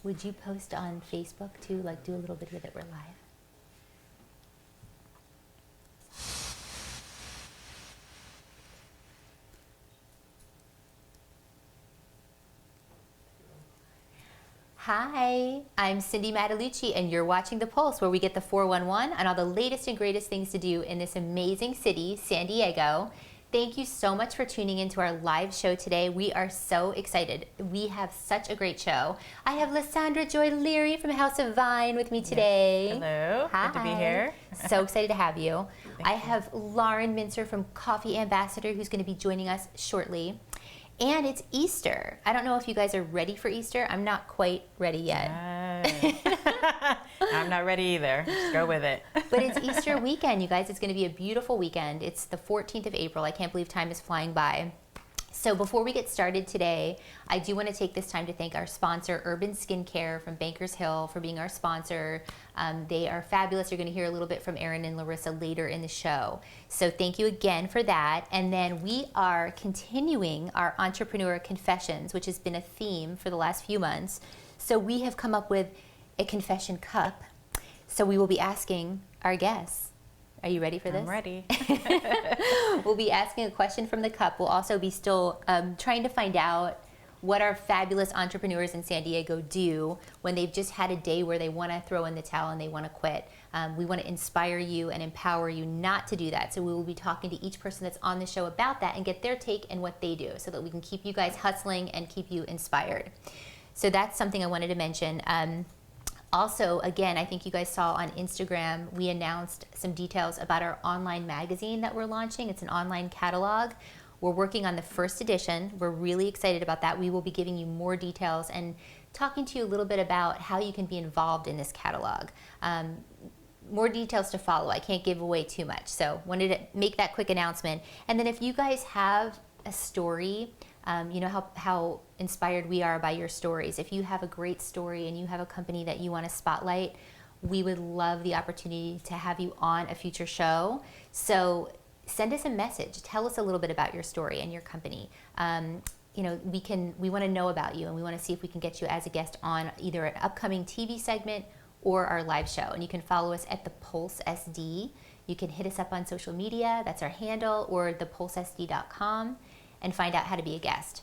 Would you post on Facebook too, like do a little video that we're live? Hi, I'm Cindy Matalucci, and you're watching The Pulse, where we get the 411 on all the latest and greatest things to do in this amazing city, San Diego. Thank you so much for tuning into our live show today. We are so excited. We have such a great show. I have Lysandra Joy Leary from House of Vine with me today. Yes. Hello, Hi. good to be here. So excited to have you. I you. have Lauren Mincer from Coffee Ambassador, who's going to be joining us shortly. And it's Easter. I don't know if you guys are ready for Easter. I'm not quite ready yet. I'm not ready either. Just go with it. But it's Easter weekend, you guys. It's going to be a beautiful weekend. It's the 14th of April. I can't believe time is flying by. So before we get started today, I do want to take this time to thank our sponsor, Urban Skincare from Bankers Hill, for being our sponsor. They are fabulous. You're going to hear a little bit from Erin and Larissa later in the show. So thank you again for that. And then we are continuing our Entrepreneur Confessions, which has been a theme for the last few months. So we have come up with a confession cup. So we will be asking our guests. Are you ready for this? I'm ready. We'll be asking a question from the cup. We'll also be still trying to find out what our fabulous entrepreneurs in San Diego do when they've just had a day where they want to throw in the towel and they want to quit. We want to inspire you and empower you not to do that. So we will be talking to each person that's on the show about that and get their take and what they do so that we can keep you guys hustling and keep you inspired. So that's something I wanted to mention. Also, again, I think you guys saw on Instagram, we announced some details about our online magazine that we're launching. It's an online catalog. We're working on the first edition. We're really excited about that. We will be giving you more details and talking to you a little bit about how you can be involved in this catalog. More details to follow. I can't give away too much. So wanted to make that quick announcement. And then if you guys have a story, you know how inspired we are by your stories. If you have a great story and you have a company that you want to spotlight, we would love the opportunity to have you on a future show. So send us a message. Tell us a little bit about your story and your company. You know, we want to know about you, and we want to see if we can get you as a guest on either an upcoming TV segment or our live show. And you can follow us at The Pulse SD. You can hit us up on social media. That's our handle, or thepulsesd.com. and find out how to be a guest.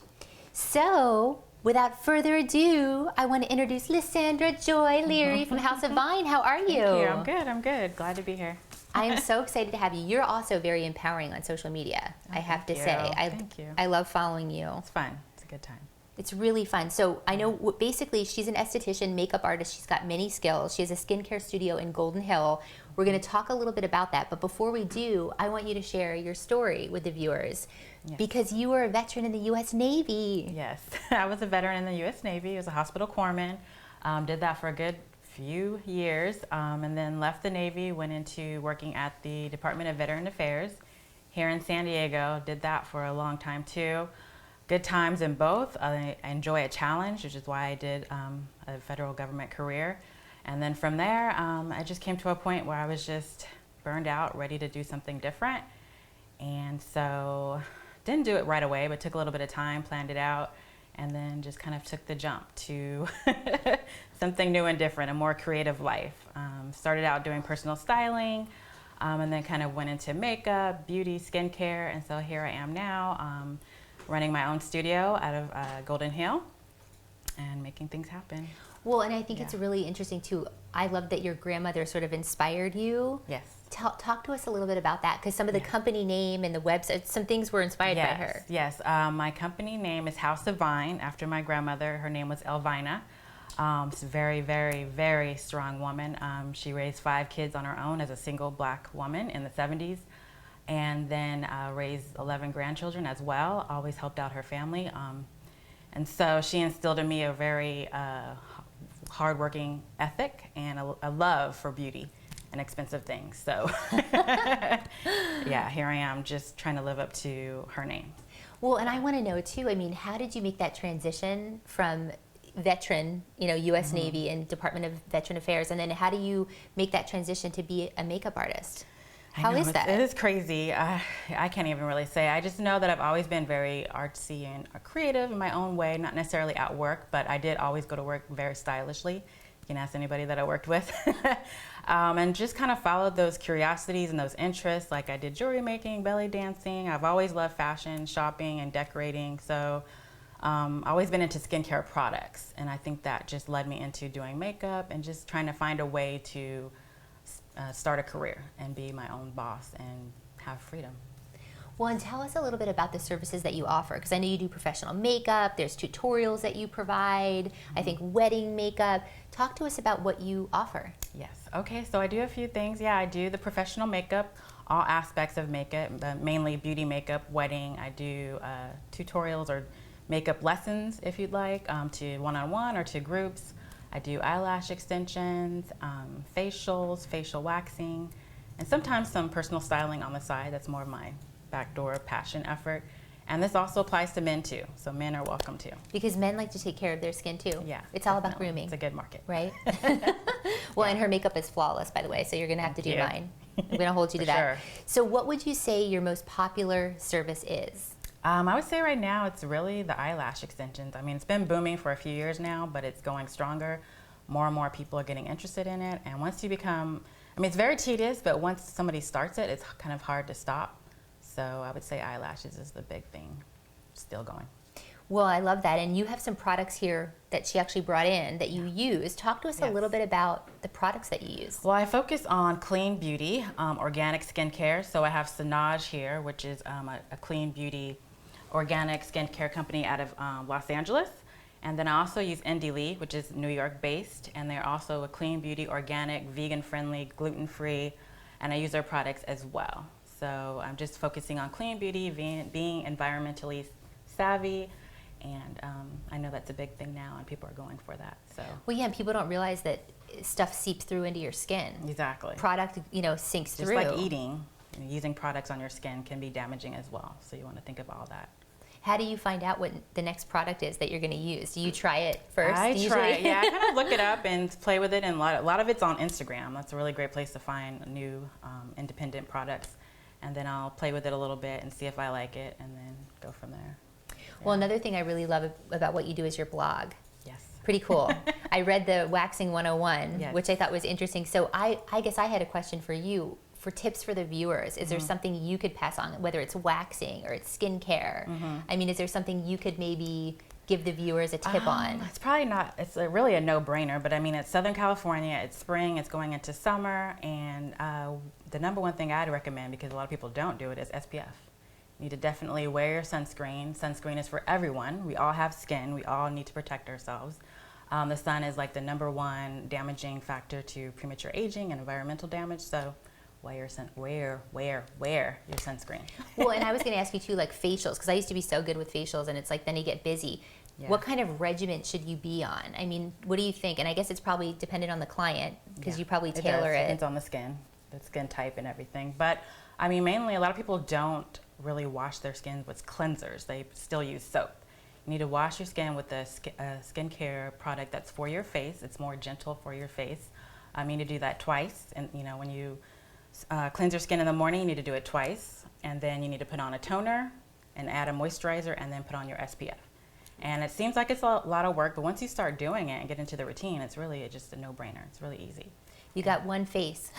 So, without further ado, I want to introduce Lysandra Joy Leary from House of Vine. How are you? Thank you. I'm good. Glad to be here. I am so excited to have you. You're also very empowering on social media, I have to say. Thank you. I love following you. It's fun. It's a good time. It's really fun. So I know basically she's an esthetician, makeup artist. She's got many skills. She has a skincare studio in Golden Hill. We're going to talk a little bit about that. But before we do, I want you to share your story with the viewers. Yes. Because you were a veteran in the U.S. Navy. Yes, I was a veteran in the U.S. Navy. I was a hospital corpsman. Did that for a good few years, and then left the Navy, went into working at the Department of Veteran Affairs here in San Diego. Did that for a long time too. Good times in both. I enjoy a challenge, which is why I did a federal government career. And then from there, I just came to a point where I was just burned out, ready to do something different. And so didn't do it right away, but took a little bit of time, planned it out, and then just kind of took the jump to something new and different, a more creative life. Started out doing personal styling, and then kind of went into makeup, beauty, skincare, and so here I am now, running my own studio out of Golden Hill and making things happen. Well, and I think it's really interesting too. I love that your grandmother sort of inspired you. Yes. Talk to us a little bit about that, because some of the company name and the website, some things were inspired by her. Yes, my company name is House of Vine, after my grandmother. Her name was Elvina. She's a very, very, very strong woman. She raised 5 kids on her own as a single black woman in the 70s, and then raised 11 grandchildren as well. Always helped out her family. And so she instilled in me a very hardworking ethic and a love for beauty and expensive things. So yeah, here I am just trying to live up to her name. Well, and I want to know too, I mean, how did you make that transition from veteran, you know, U.S. Navy and Department of Veteran Affairs, and then how do you make that transition to be a makeup artist? How is that? It is crazy. I can't even really say. I just know that I've always been very artsy and creative in my own way, not necessarily at work, but I did always go to work very stylishly. You can ask anybody that I worked with. And just kind of followed those curiosities and those interests. Like I did jewelry making, belly dancing. I've always loved fashion, shopping, and decorating. So always been into skincare products. And I think that just led me into doing makeup and just trying to find a way to start a career and be my own boss and have freedom. Well, and tell us a little bit about the services that you offer, because I know you do professional makeup, there's tutorials that you provide, I think wedding makeup. Talk to us about what you offer. Yes, okay, so I do a few things. Yeah, I do the professional makeup, all aspects of makeup, mainly beauty makeup, wedding. I do tutorials or makeup lessons, if you'd like, to one-on-one or to groups. I do eyelash extensions, facials, facial waxing, and sometimes some personal styling on the side. That's more of my backdoor passion effort. And this also applies to men too, so men are welcome too. Because men like to take care of their skin too. Yeah. It's all about definitely. grooming. It's a good market. Right? Well, and her makeup is flawless, by the way, so you're gonna have to do Thank you. mine. I'm gonna hold you to For that. sure. So what would you say your most popular service is? I would say right now it's really the eyelash extensions. I mean, it's been booming for a few years now, but it's going stronger. More and more people are getting interested in it. And once you become, I mean, it's very tedious, but once somebody starts it, it's kind of hard to stop. So I would say eyelashes is the big thing, still going. Well, I love that. And you have some products here that she actually brought in that you use. Talk to us a Yes. little bit about the products that you use. Well, I focus on clean beauty, organic skincare. So I have Sanaj here, which is a clean beauty, organic skincare company out of Los Angeles. And then I also use Indie Lee, which is New York based. And they're also a clean beauty, organic, vegan friendly, gluten free. And I use their products as well. So I'm just focusing on clean beauty, being environmentally savvy. And I know that's a big thing now, and people are going for that. So Well, yeah, and people don't realize that stuff seeps through into your skin. exactly. Product, sinks Just through. like eating, using products on your skin can be damaging as well. So you want to think of all that. How do you find out what the next product is that you're going to use? Do you try it first? I usually? try, yeah. I kind of look it up and play with it, and a lot of it's on Instagram. That's a really great place to find new independent products. And then I'll play with it a little bit and see if I like it, and then go from there. Well, Yeah. another thing I really love about what you do is your blog. Yes. Pretty cool. I read the Waxing 101, Yes. which I thought was interesting. So I guess I had a question for you. For tips for the viewers, is there something you could pass on, whether it's waxing or it's skincare? I mean, is there something you could maybe give the viewers a tip on? It's probably not, it's really a no-brainer, but I mean, it's Southern California, it's spring, it's going into summer, and the number one thing I'd recommend, because a lot of people don't do it, is SPF. You need to definitely wear your sunscreen. Sunscreen is for everyone. We all have skin. We all need to protect ourselves. The sun is like the number one damaging factor to premature aging and environmental damage, so wear your sunscreen. Well, and I was going to ask you too, like facials, because I used to be so good with facials, and it's like then you get busy. Yeah. What kind of regimen should you be on? I mean, what do you think? And I guess it's probably dependent on the client, because you probably tailor it. Depends on the skin type and everything. But I mean, mainly a lot of people don't really wash their skin with cleansers. They still use soap. You need to wash your skin with a skincare product that's for your face. It's more gentle for your face. You need to do that twice. And when you cleanse your skin in the morning, you need to do it twice. And then you need to put on a toner and add a moisturizer and then put on your SPF. And it seems like it's a lot of work, but once you start doing it and get into the routine, it's really just a no-brainer. It's really easy. You got one face,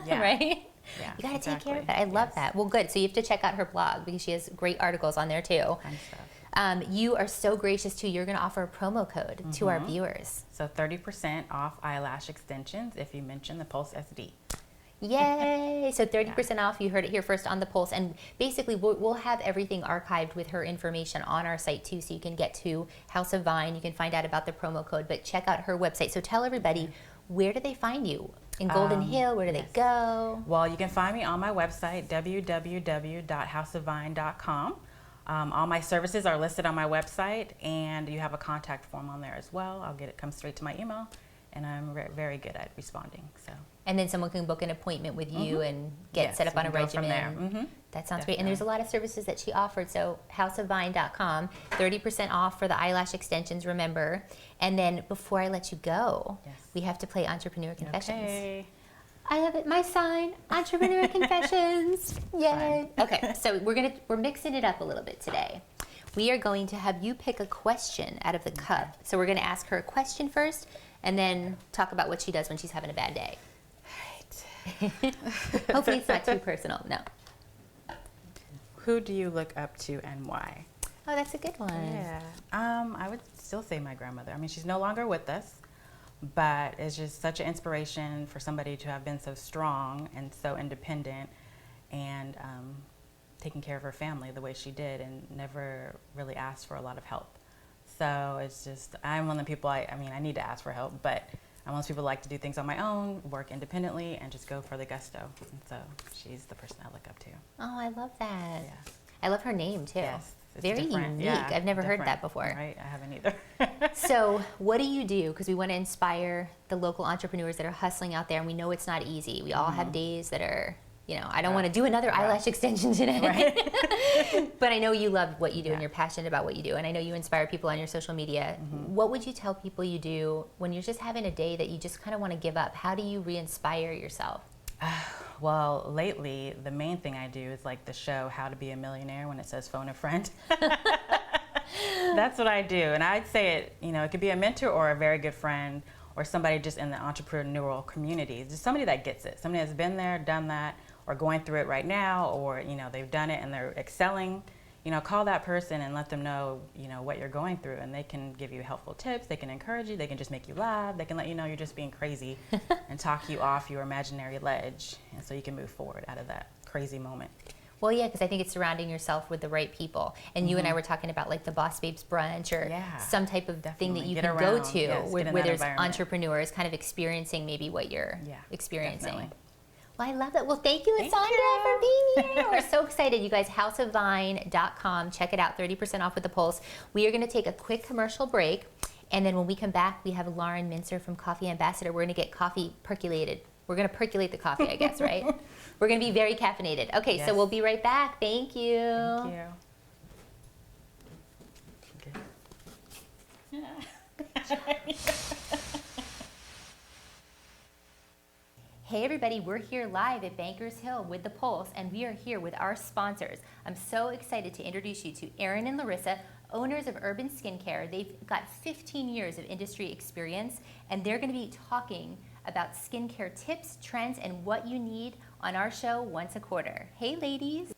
Yeah. right? Yeah, You got to take care of exactly. it. I love Yes. that. Well, good. So you have to check out her blog, because she has great articles on there too. Kind of stuff. You are so gracious too. You're going to offer a promo code to our viewers. So 30% off eyelash extensions if you mention the Pulse SD. Yay! So 30% off. You heard it here first on the Pulse. And basically, we'll have everything archived with her information on our site too, so you can get to House of Vine. You can find out about the promo code, but check out her website. So tell everybody, where do they find you? In Golden Hill, where do they go? Well, you can find me on my website, www.houseofvine.com. All my services are listed on my website, and you have a contact form on there as well. I'll get it come straight to my email, and I'm very good at responding. So. And then someone can book an appointment with you and get Yes, set up we on a can go from regimen. there. That sounds great. And there's a lot of services that she offered. So houseofvine.com, 30% off for the eyelash extensions, remember. And then before I let you go, Yes. we have to play Entrepreneur Confessions. Okay. I have it, my sign, Entrepreneur Confessions. Yay. Okay, so we're mixing it up a little bit today. We are going to have you pick a question out of the cup. So we're going to ask her a question first and then talk about what she does when she's having a bad day. Right. Hopefully it's not too personal. No. Who do you look up to and why? Oh, that's a good one. Yeah. I would still say my grandmother. I mean, she's no longer with us, but it's just such an inspiration for somebody to have been so strong and so independent and taking care of her family the way she did and never really asked for a lot of help. So it's just, I'm one of the people, I mean, I need to ask for help, but I'm one of those people who like to do things on my own, work independently, and just go for the gusto. And so she's the person I look up to. Oh, I love that. Yeah. I love her name too. Yes. It's Very different. unique. Yeah, I've never heard different. that before. Right? I haven't either. So what do you do? Because we want to inspire the local entrepreneurs that are hustling out there, and we know it's not easy. We all have days that are, you know, I don't want to do another eyelash extension today. Right. But I know you love what you do and you're passionate about what you do. And I know you inspire people on your social media. What would you tell people you do when you're just having a day that you just kind of want to give up? How do you re-inspire yourself? Well, lately, the main thing I do is like the show How to Be a Millionaire when it says phone a friend. That's what I do. And I'd say it, you know, it could be a mentor or a very good friend or somebody just in the entrepreneurial community. Just somebody that gets it. Somebody that's been there, done that, or going through it right now, or, you know, they've done it and they're excelling. You know, call that person and let them know, you know, what you're going through, and they can give you helpful tips, they can encourage you, they can just make you laugh, they can let you know you're just being crazy and talk you off your imaginary ledge, and so you can move forward out of that crazy moment. Well, yeah, because I think it's surrounding yourself with the right people. And you and I were talking about like the Boss Babes brunch or some type of thing that you Get can around. go to Yes, where get in that there's environment. entrepreneurs kind of experiencing maybe what you're experiencing. Definitely. Well, I love that. Well, thank you, Thank Lysandra, you. for being here. We're so excited. You guys, houseofvine.com. Check it out, 30% off with the Pulse. We are going to take a quick commercial break. And then when we come back, we have Lauren Mincer from Coffee Ambassador. We're going to get coffee percolated. We're going to percolate the coffee, I guess, right? We're going to be very caffeinated. Okay, so we'll be right back. Thank you. Thank you. Hey everybody, we're here live at Bankers Hill with the Pulse, and we are here with our sponsors. I'm so excited to introduce you to Aaron and Larissa, owners of Urban Skincare. They've got 15 years of industry experience, and they're going to be talking about skincare tips, trends, and what you need on our show once a quarter. Hey ladies.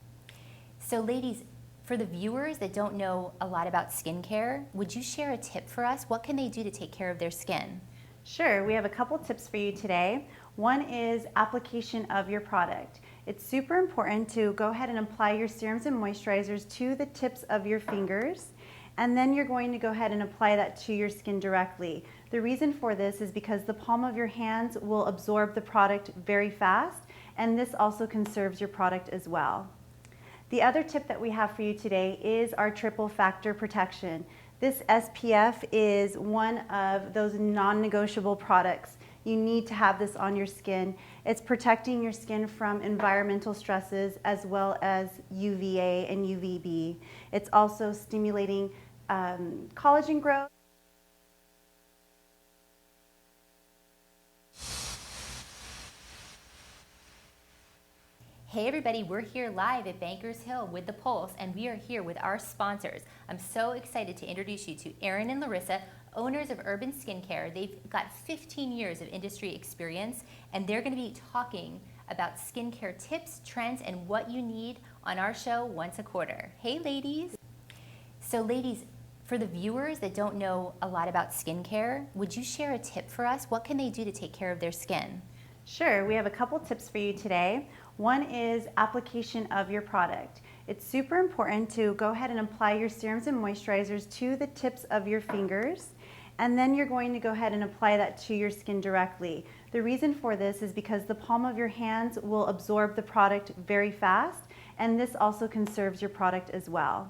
So ladies, for the viewers that don't know a lot about skincare, would you share a tip for us? What can they do to take care of their skin? Sure, we have a couple tips for you today. One is application of your product. It's super important to go ahead and apply your serums and moisturizers to the tips of your fingers, and then you're going to go ahead and apply that to your skin directly. The reason for this is because the palm of your hands will absorb the product very fast, and this also conserves your product as well. The other tip that we have for you today is our triple factor protection. This SPF is one of those non-negotiable products. You need to have this on your skin. It's protecting your skin from environmental stresses as well as UVA and UVB. It's also stimulating collagen growth. Hey everybody, we're here live at Bankers Hill with the Pulse, and we are here with our sponsors. I'm so excited to introduce you to Aaron and Larissa, owners of Urban Skincare. They've got 15 years of industry experience, and they're going to be talking about skincare tips, trends, and what you need on our show once a quarter. Hey ladies. So ladies, for the viewers that don't know a lot about skincare, would you share a tip for us? What can they do to take care of their skin? Sure, we have a couple tips for you today. One is application of your product. It's super important to go ahead and apply your serums and moisturizers to the tips of your fingers, and then you're going to go ahead and apply that to your skin directly. The reason for this is because the palm of your hands will absorb the product very fast, and this also conserves your product as well.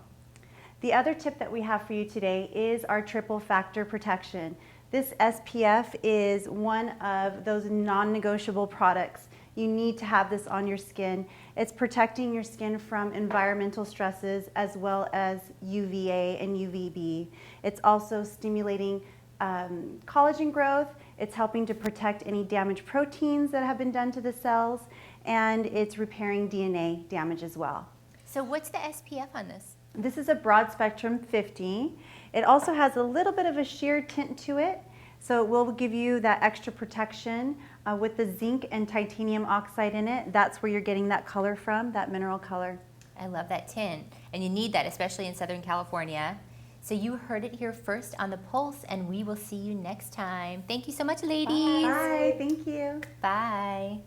The other tip that we have for you today is our triple factor protection. This SPF is one of those non-negotiable products. You need to have this on your skin. It's protecting your skin from environmental stresses as well as UVA and UVB. It's also stimulating collagen growth, It's helping to protect any damaged proteins that have been done to the cells, and it's repairing DNA damage as well. So what's the SPF on this? This is a broad spectrum 50. It also has a little bit of a sheer tint to it, so it will give you that extra protection with the zinc and titanium oxide in it. That's where you're getting that color from, that mineral color. I love that tint, and you need that, especially in Southern California. So you heard it here first on The Pulse, and we will see you next time. Thank you so much, ladies. Bye, thank you. Bye.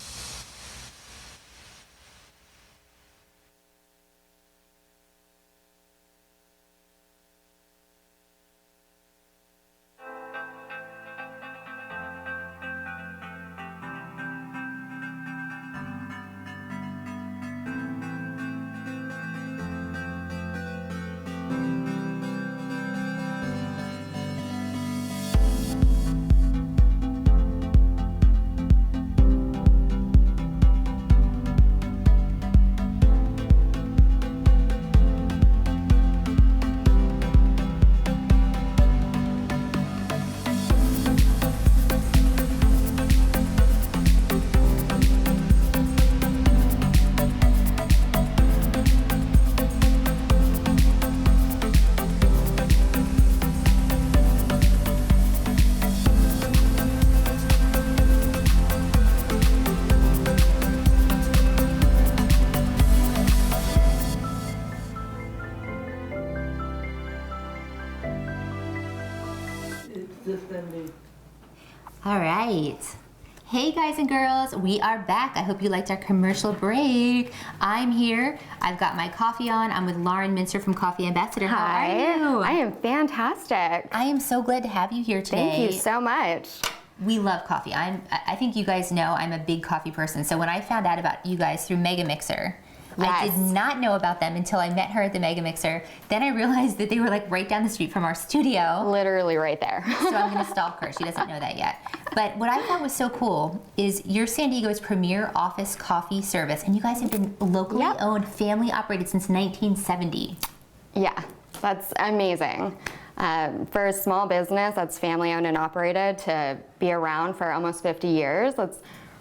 All right. Hey guys and girls, we are back. I hope you liked our commercial break. I'm here. I've got my coffee on. I'm with Lauren Minster from Coffee Ambassador. How are you? I am fantastic. I am so glad to have you here today. Thank you so much. We love coffee. I think you guys know I'm a big coffee person. So when I found out about you guys through Mega Mixer, I Yes. did not know about them until I met her at the Mega Mixer. Then I realized that they were like right down the street from our studio. Literally right there. So I'm going to stalk her. She doesn't know that yet. But what I thought was so cool is you're San Diego's premier office coffee service, and you guys have been locally Yep. owned, family operated since 1970. Yeah, that's amazing. For a small business that's family owned and operated to be around for almost 50 years, that's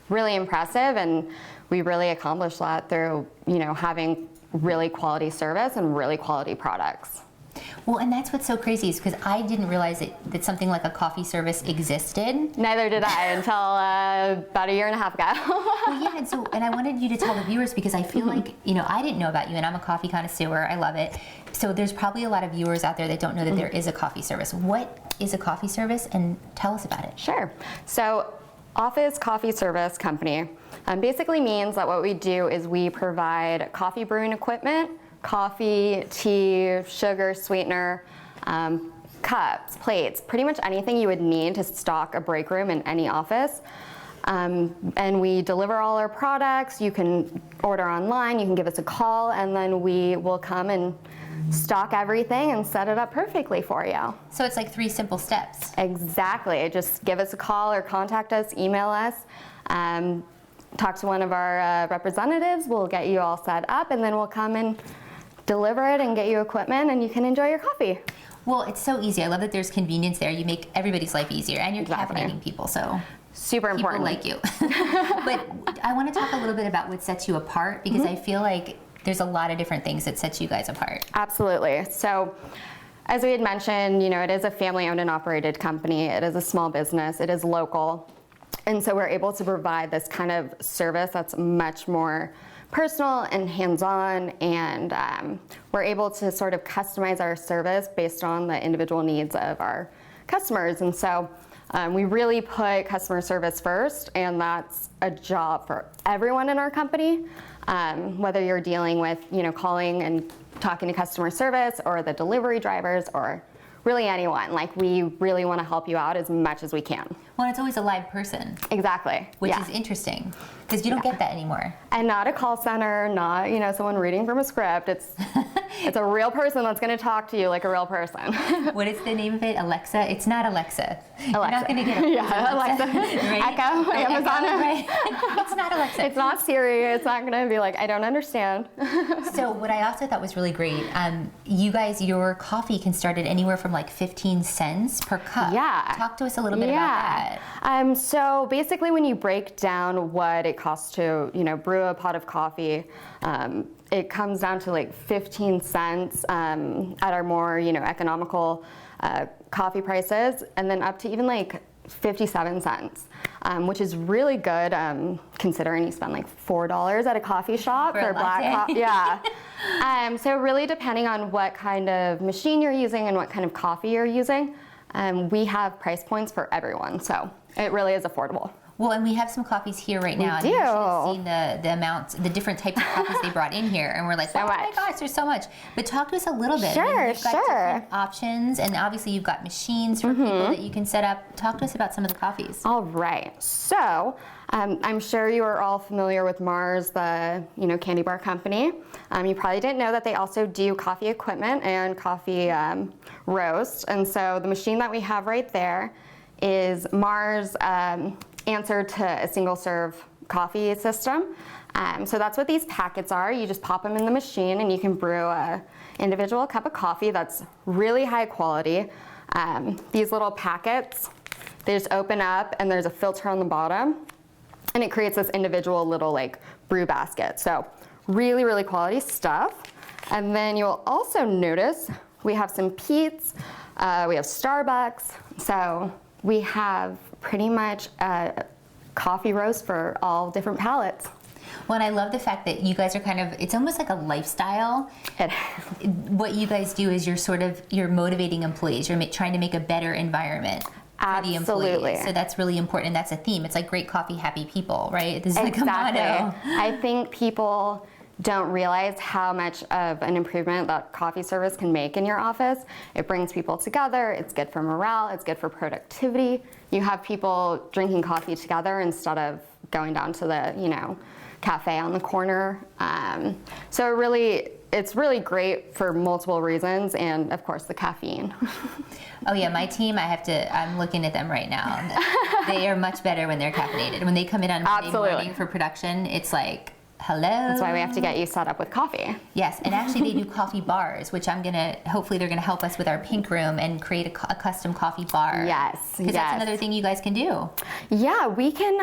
really impressive, and we really accomplished that through, having really quality service and really quality products. Well, and that's what's so crazy is because I didn't realize that something like a coffee service existed. Neither did I until about a year and a half ago. Well, yeah, and I wanted you to tell the viewers because I feel like, I didn't know about you, and I'm a coffee connoisseur. I love it. So there's probably a lot of viewers out there that don't know that there is a coffee service. What is a coffee service, and tell us about it. Sure. So Office Coffee Service Company basically means that what we do is we provide coffee brewing equipment, coffee, tea, sugar, sweetener, cups, plates, pretty much anything you would need to stock a break room in any office. And we deliver all our products. You can order online, you can give us a call, and then we will come and stock everything and set it up perfectly for you. So it's like 3 simple steps. Exactly. Just give us a call or contact us, email us, talk to one of our representatives. We'll get you all set up, and then we'll come and deliver it and get you equipment, and you can enjoy your coffee. Well, it's so easy. I love that there's convenience there. You make everybody's life easier, and you're Exactly. caffeinating people, so Super people important. like you. But I want to talk a little bit about what sets you apart, because I feel like there's a lot of different things that set you guys apart. Absolutely. So, as we had mentioned, it is a family-owned and operated company. It is a small business. It is local. And so we're able to provide this kind of service that's much more personal and hands-on, and we're able to sort of customize our service based on the individual needs of our customers. And so we really put customer service first, and that's a job for everyone in our company. Whether you're dealing with, calling and talking to customer service, or the delivery drivers, or really anyone. Like, we really want to help you out as much as we can. Well, it's always a live person, Exactly. which yeah. is interesting, because you don't get that anymore. And not a call center, not, someone reading from a script. It's It's a real person that's going to talk to you like a real person. What is the name of it? Alexa? It's not Alexa. You're not going to get Alexa. right? Echo, Amazon. Echo, right? It's not Alexa. It's not Siri. It's not going to be like, I don't understand. So what I also thought was really great, you guys, your coffee can start at anywhere from like 15 cents per cup. Yeah. Talk to us a little bit about that. So basically when you break down what it costs to, brew a pot of coffee, it comes down to like 15 cents at our more, economical coffee prices, and then up to even like 57 cents, which is really good considering you spend like $4 at a coffee shop For a black latte. coffee. Yeah. So really depending on what kind of machine you're using and what kind of coffee you're using, we have price points for everyone. So it really is affordable. Well, and we have some coffees here right now. do. And you should have seen the amounts, the different types of coffees they brought in here. And we're like, So oh my much. gosh, there's so much. But talk to us a little bit. Sure, you've got different options, and obviously you've got machines for people that you can set up. Talk to us about some of the coffees. All right. So I'm sure you are all familiar with Mars, the candy bar company. You probably didn't know that they also do coffee equipment and coffee roast. And so the machine that we have right there is Mars answer to a single serve coffee system. So that's what these packets are. You just pop them in the machine and you can brew a individual cup of coffee that's really high quality. These little packets, they just open up and there's a filter on the bottom and it creates this individual little like brew basket. So really, really quality stuff. And then you'll also notice we have some Peet's, we have Starbucks. So we have pretty much a coffee roast for all different palates. Well, and I love the fact that you guys are it's almost like a lifestyle. What you guys do is you're motivating employees. You're trying to make a better environment for the employees. Absolutely. So that's really important. And that's a theme. It's like great coffee, happy people, right? This is like a Exactly. motto. I think people don't realize how much of an improvement that coffee service can make in your office. It brings people together, it's good for morale, it's good for productivity. You have people drinking coffee together instead of going down to the, cafe on the corner. So it's really great for multiple reasons, and of course the caffeine. Oh yeah, my team, I'm looking at them right now. They are much better when they're caffeinated. When they come in on Monday Absolutely. morning for production, it's like, hello. That's why we have to get you set up with coffee. Yes, and actually they do coffee bars, which hopefully they're gonna help us with our pink room and create a custom coffee bar. Yes, Because that's another thing you guys can do. Yeah, we can,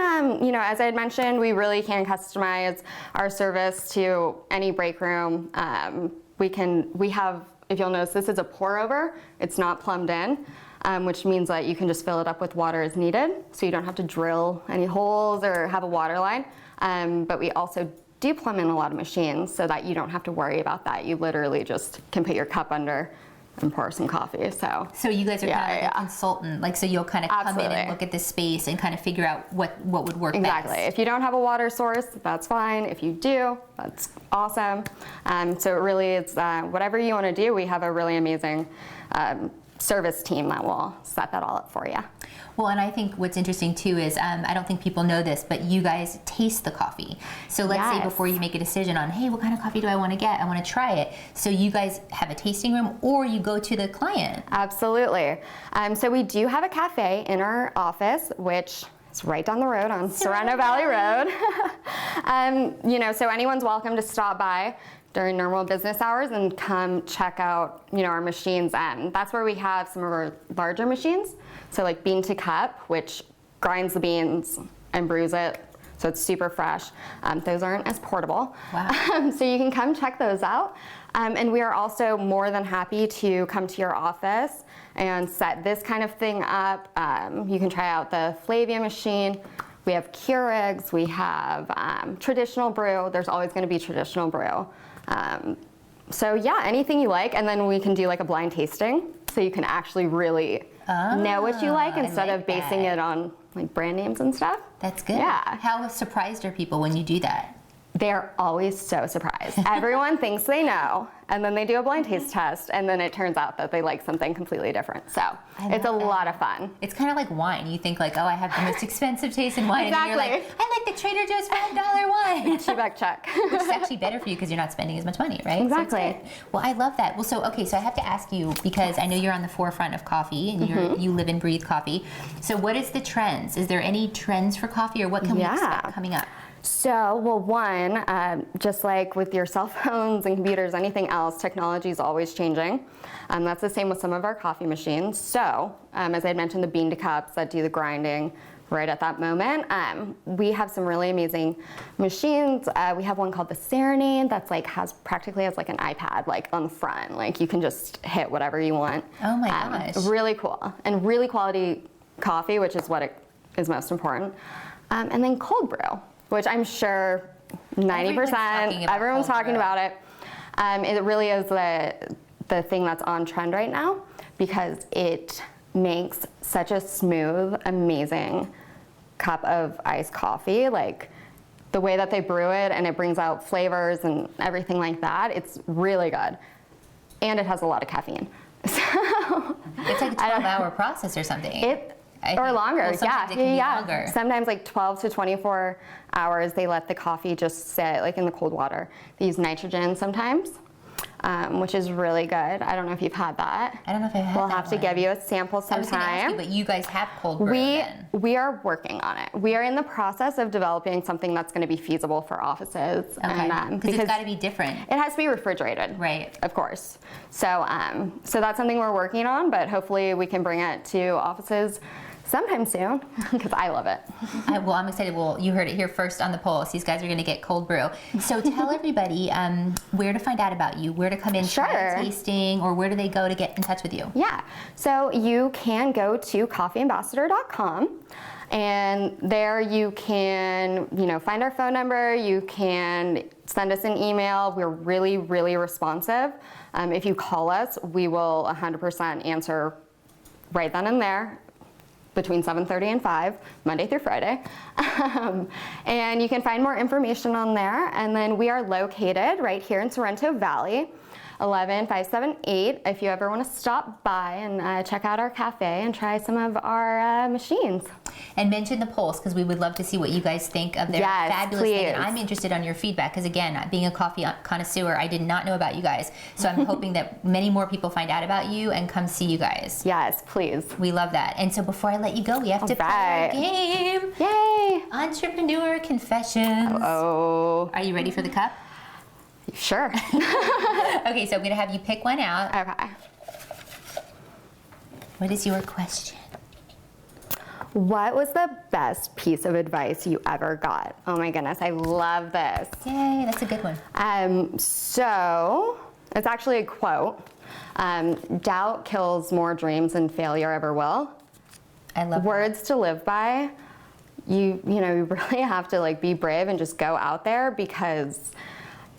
as I had mentioned, we really can customize our service to any break room. We have, if you'll notice, this is a pour over. It's not plumbed in, which means that you can just fill it up with water as needed. So you don't have to drill any holes or have a water line. But we also do plumb in a lot of machines so that you don't have to worry about that. You literally just can put your cup under and pour some coffee. So you guys are kind of like a consultant, so you'll kind of come in Absolutely. and look at this space and kind of figure out what would work exactly. best. If you don't have a water source, that's fine. If you do, that's awesome. So it really is whatever you want to do. We have a really amazing service team that will set that all up for you. Well, and I think what's interesting too is I don't think people know this, but you guys taste the coffee. So let's say Yes. before you make a decision on, hey, what kind of coffee do I want to get? I want to try it. So you guys have a tasting room, or you go to the client. Absolutely. So we do have a cafe in our office, which is right down the road on Sereno Valley Road. So anyone's welcome to stop by during normal business hours and come check out, our machines. That's where we have some of our larger machines. So like bean to cup, which grinds the beans and brews it. So it's super fresh. Those aren't as portable. Wow. So you can come check those out. And we are also more than happy to come to your office and set this kind of thing up. You can try out the Flavia machine. We have Keurigs, we have traditional brew. There's always gonna be traditional brew. So yeah, anything you like, and then we can do like a blind tasting, so you can actually really know what you like instead of basing it on like brand names and stuff. That's good. Yeah. How surprised are people when you do that? they're always so surprised. Everyone thinks they know, and then they do a blind taste test, and then it turns out that they like something completely different. So it's a lot of fun. It's kind of like wine. You think like, oh, I have the most expensive taste in wine, and then you're like, Exactly. I like the Trader Joe's $5 wine. Check, check. Which is actually better for you because you're not spending as much money, right? So it's Exactly. good. Well, I love that. Well, so okay, so I have to ask you because I know you're on the forefront of coffee and you live and breathe coffee. So what is the trends? Is there any trends for coffee, or what can we expect coming up? So, well, one, just like with your cell phones and computers, anything else, technology is always changing. That's the same with some of our coffee machines. So, as I had mentioned, the bean to cups that do the grinding right at that moment. We have some really amazing machines. We have one called the Serenade that's like has like an iPad like on the front. Like you can just hit whatever you want. Oh my gosh. Really cool and really quality coffee, which is what is most important. And then cold brew, which I'm sure 90% everyone's talking about it. It really is the thing that's on trend right now because it makes such a smooth, amazing cup of iced coffee. Like the way that they brew it and it brings out flavors and everything like that, it's really good. And it has a lot of caffeine. So It's like a 12-hour process or something. Or longer, Well, sometimes it can be longer. Sometimes like 12 to 24 hours, they let the coffee just sit like in the cold water. They use nitrogen sometimes, which is really good. I don't know if you've had that. I don't know if I've had We'll that have to one. give you a sample I was going to ask sometime. you, but you guys have cold brew then. We are working on it. We are in the process of developing something that's going to be feasible for offices. Okay, And, because it's got to be different. it has to be refrigerated. Right. Of course. So, so that's something we're working on, but hopefully we can bring it to offices sometime soon because I love it. Well, I'm excited. Well, you heard it here first on the Pulse. These guys are going to get cold brew. So tell everybody where to find out about you, where to come in, try a tasting, or where do they go to get in touch with you? Yeah. So you can go to coffeeambassador.com. And there you can, find our phone number. You can send us an email. We're really, really responsive. If you call us, we will 100% answer right then and there between 7:30 and 5, Monday through Friday. And you can find more information on there. And then we are located right here in Sorrento Valley, 11578. If you ever want to stop by and check out our cafe and try some of our machines. And mention the Pulse because we would love to see what you guys think of their fabulous thing. And I'm interested on your feedback because, again, being a coffee connoisseur, I did not know about you guys. So I'm hoping that many more people find out about you and come see you guys. Yes, please. We love that. And so before I let you go, we have to play our game. Yay! Entrepreneur Confessions. Oh. Are you ready for the cup? Sure. Okay, so I'm going to have you pick one out. Okay. What is your question? What was the best piece of advice you ever got? Oh my goodness, I love this. Yay, that's a good one. So it's actually a quote. Doubt kills more dreams than failure ever will. I love Words to live by. You really have to be brave and just go out there because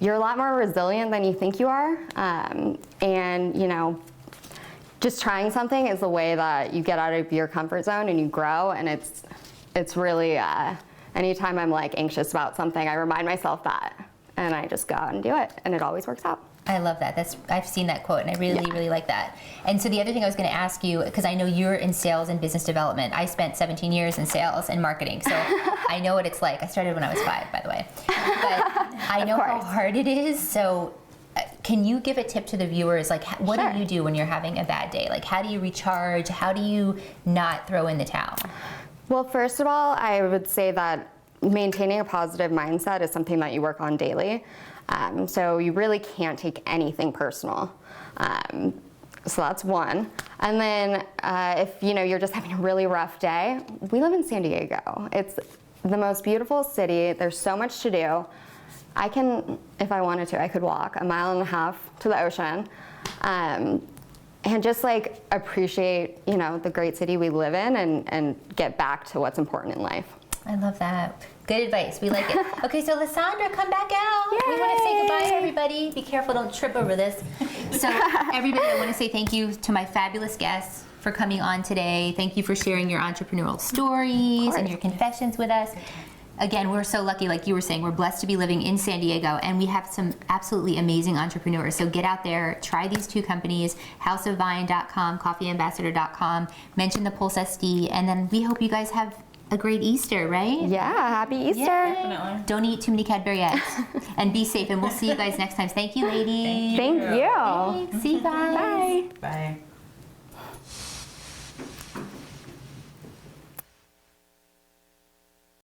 you're a lot more resilient than you think you are. And just trying something is the way that you get out of your comfort zone and you grow. And it's really, anytime I'm anxious about something, I remind myself that. And I just go out and do it. And it always works out. I love that. I've seen that quote, and I really, really like that. And so the other thing I was going to ask you, because I know you're in sales and business development. I spent 17 years in sales and marketing, so I know what it's like. I started when I was 5, by the way. But I know how hard it is. So can you give a tip to the viewers? What do you do when you're having a bad day? How do you recharge? How do you not throw in the towel? Well, first of all, I would say that maintaining a positive mindset is something that you work on daily. So you really can't take anything personal. So that's one. And then if you're just having a really rough day, we live in San Diego. It's the most beautiful city. There's so much to do. I can, if I wanted to, I could walk 1.5 miles to the ocean. And just appreciate, the great city we live in and get back to what's important in life. I love that. Good advice. We like it. Okay, so Lysandra, come back out. Yay! We want to say goodbye to everybody. Be careful, don't trip over this. So everybody, I want to say thank you to my fabulous guests for coming on today. Thank you for sharing your entrepreneurial stories and your confessions with us. again, we're so lucky, like you were saying, we're blessed to be living in San Diego, and we have some absolutely amazing entrepreneurs. So get out there, try these two companies, houseofvine.com, coffeeambassador.com, mention the Pulse SD, and then we hope you guys have a great Easter, right? Yeah, happy Easter. Yay. Definitely. Don't eat too many Cadbury eggs. And be safe, and we'll see you guys next time. Thank you, ladies. Thank you. Thanks. See you guys. Bye.